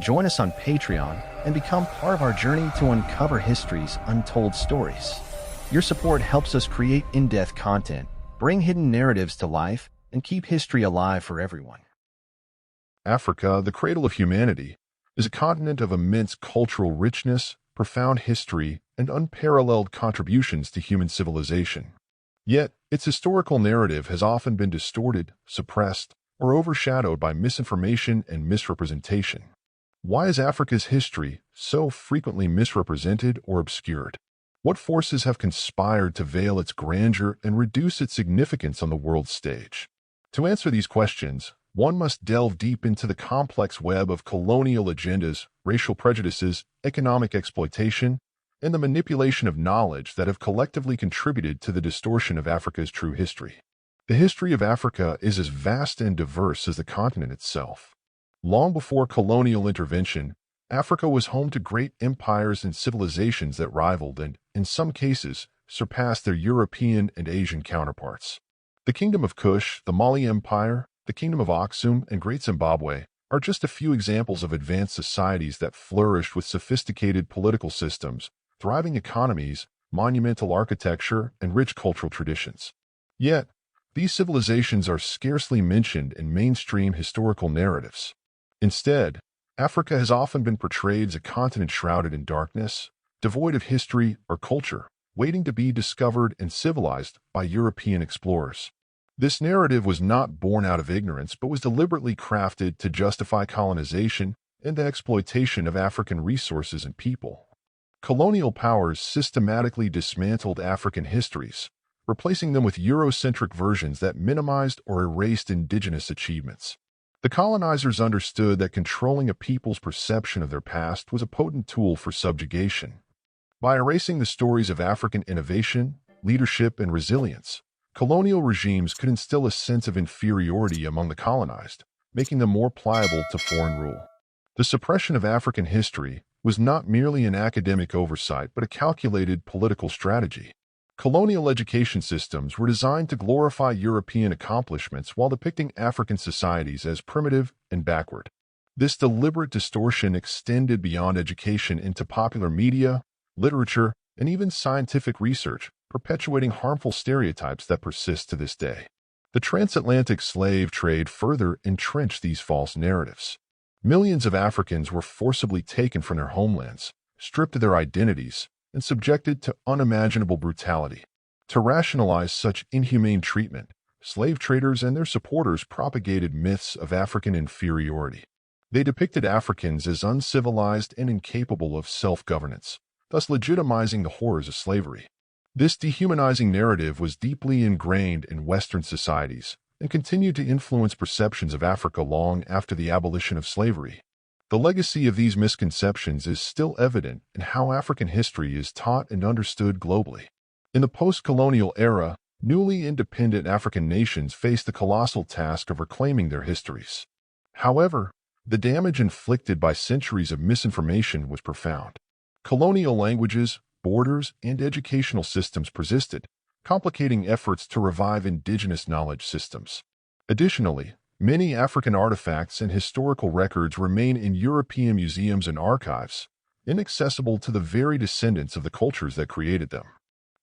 Join us on Patreon and become part of our journey to uncover history's untold stories. Your support helps us create in-depth content, bring hidden narratives to life, and keep history alive for everyone. Africa, the cradle of humanity, is a continent of immense cultural richness, profound history, and unparalleled contributions to human civilization. Yet, its historical narrative has often been distorted, suppressed, or overshadowed by misinformation and misrepresentation. Why is Africa's history so frequently misrepresented or obscured? What forces have conspired to veil its grandeur and reduce its significance on the world stage? To answer these questions, one must delve deep into the complex web of colonial agendas, racial prejudices, economic exploitation, and the manipulation of knowledge that have collectively contributed to the distortion of Africa's true history. The history of Africa is as vast and diverse as the continent itself. Long before colonial intervention, Africa was home to great empires and civilizations that rivaled and, in some cases, surpassed their European and Asian counterparts. The Kingdom of Kush, the Mali Empire, the Kingdom of Aksum, and Great Zimbabwe are just a few examples of advanced societies that flourished with sophisticated political systems, thriving economies, monumental architecture, and rich cultural traditions. Yet, these civilizations are scarcely mentioned in mainstream historical narratives. Instead, Africa has often been portrayed as a continent shrouded in darkness, devoid of history or culture, waiting to be discovered and civilized by European explorers. This narrative was not born out of ignorance, but was deliberately crafted to justify colonization and the exploitation of African resources and people. Colonial powers systematically dismantled African histories, replacing them with Eurocentric versions that minimized or erased indigenous achievements. The colonizers understood that controlling a people's perception of their past was a potent tool for subjugation. By erasing the stories of African innovation, leadership, and resilience, colonial regimes could instill a sense of inferiority among the colonized, making them more pliable to foreign rule. The suppression of African history was not merely an academic oversight but a calculated political strategy. Colonial education systems were designed to glorify European accomplishments while depicting African societies as primitive and backward. This deliberate distortion extended beyond education into popular media, literature, and even scientific research, perpetuating harmful stereotypes that persist to this day. The transatlantic slave trade further entrenched these false narratives. Millions of Africans were forcibly taken from their homelands, stripped of their identities, and subjected to unimaginable brutality. To rationalize such inhumane treatment, slave traders and their supporters propagated myths of African inferiority. They depicted Africans as uncivilized and incapable of self-governance, thus legitimizing the horrors of slavery. This dehumanizing narrative was deeply ingrained in Western societies and continued to influence perceptions of Africa long after the abolition of slavery. The legacy of these misconceptions is still evident in how African history is taught and understood globally. In the post-colonial era, newly independent African nations faced the colossal task of reclaiming their histories. However, the damage inflicted by centuries of misinformation was profound. Colonial languages, borders, and educational systems persisted, complicating efforts to revive indigenous knowledge systems. Additionally, many African artifacts and historical records remain in European museums and archives, inaccessible to the very descendants of the cultures that created them.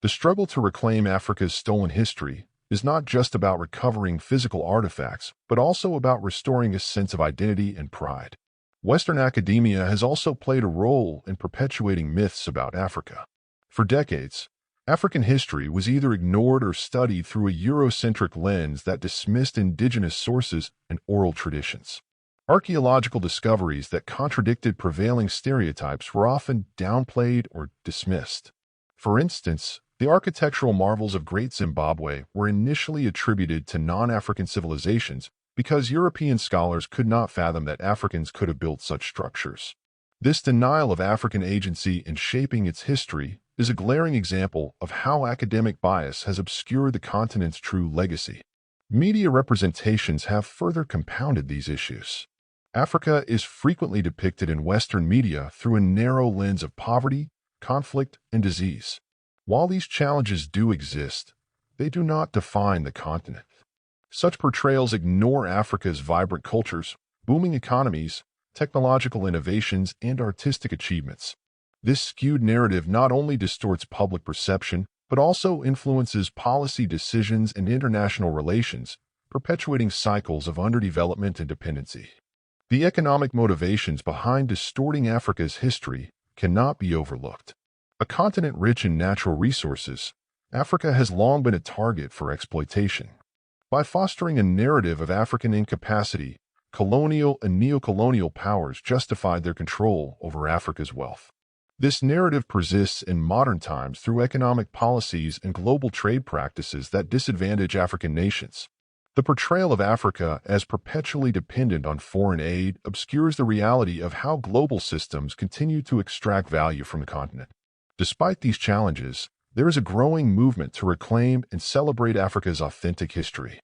The struggle to reclaim Africa's stolen history is not just about recovering physical artifacts, but also about restoring a sense of identity and pride. Western academia has also played a role in perpetuating myths about Africa. For decades, African history was either ignored or studied through a Eurocentric lens that dismissed indigenous sources and oral traditions. Archaeological discoveries that contradicted prevailing stereotypes were often downplayed or dismissed. For instance, the architectural marvels of Great Zimbabwe were initially attributed to non-African civilizations because European scholars could not fathom that Africans could have built such structures. This denial of African agency in shaping its history is a glaring example of how academic bias has obscured the continent's true legacy. Media representations have further compounded these issues. Africa is frequently depicted in Western media through a narrow lens of poverty, conflict, and disease. While these challenges do exist, they do not define the continent. Such portrayals ignore Africa's vibrant cultures, booming economies, technological innovations, and artistic achievements. This skewed narrative not only distorts public perception, but also influences policy decisions and international relations, perpetuating cycles of underdevelopment and dependency. The economic motivations behind distorting Africa's history cannot be overlooked. A continent rich in natural resources, Africa has long been a target for exploitation. By fostering a narrative of African incapacity, colonial and neocolonial powers justified their control over Africa's wealth. This narrative persists in modern times through economic policies and global trade practices that disadvantage African nations. The portrayal of Africa as perpetually dependent on foreign aid obscures the reality of how global systems continue to extract value from the continent. Despite these challenges, there is a growing movement to reclaim and celebrate Africa's authentic history.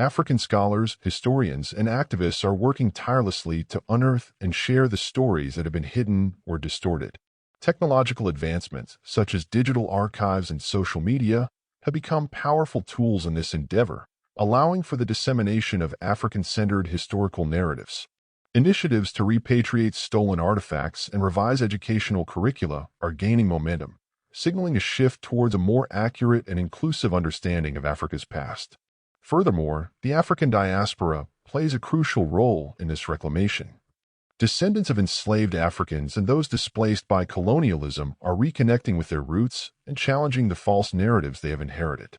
African scholars, historians, and activists are working tirelessly to unearth and share the stories that have been hidden or distorted. Technological advancements, such as digital archives and social media, have become powerful tools in this endeavor, allowing for the dissemination of African-centered historical narratives. Initiatives to repatriate stolen artifacts and revise educational curricula are gaining momentum, signaling a shift towards a more accurate and inclusive understanding of Africa's past. Furthermore, the African diaspora plays a crucial role in this reclamation. Descendants of enslaved Africans and those displaced by colonialism are reconnecting with their roots and challenging the false narratives they have inherited.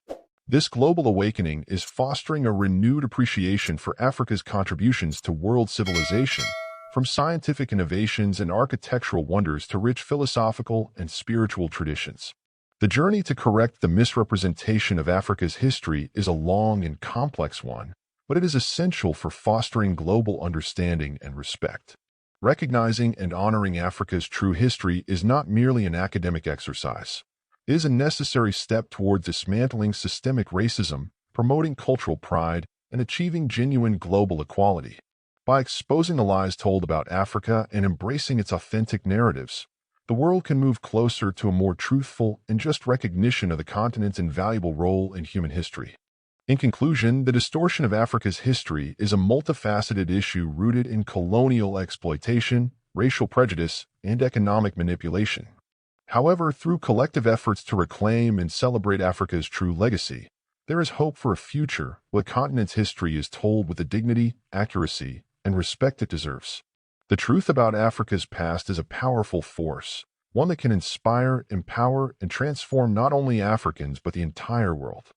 This global awakening is fostering a renewed appreciation for Africa's contributions to world civilization, from scientific innovations and architectural wonders to rich philosophical and spiritual traditions. The journey to correct the misrepresentation of Africa's history is a long and complex one, but it is essential for fostering global understanding and respect. Recognizing and honoring Africa's true history is not merely an academic exercise. It is a necessary step toward dismantling systemic racism, promoting cultural pride, and achieving genuine global equality. By exposing the lies told about Africa and embracing its authentic narratives, the world can move closer to a more truthful and just recognition of the continent's invaluable role in human history. In conclusion, the distortion of Africa's history is a multifaceted issue rooted in colonial exploitation, racial prejudice, and economic manipulation. However, through collective efforts to reclaim and celebrate Africa's true legacy, there is hope for a future where the continent's history is told with the dignity, accuracy, and respect it deserves. The truth about Africa's past is a powerful force, one that can inspire, empower, and transform not only Africans but the entire world.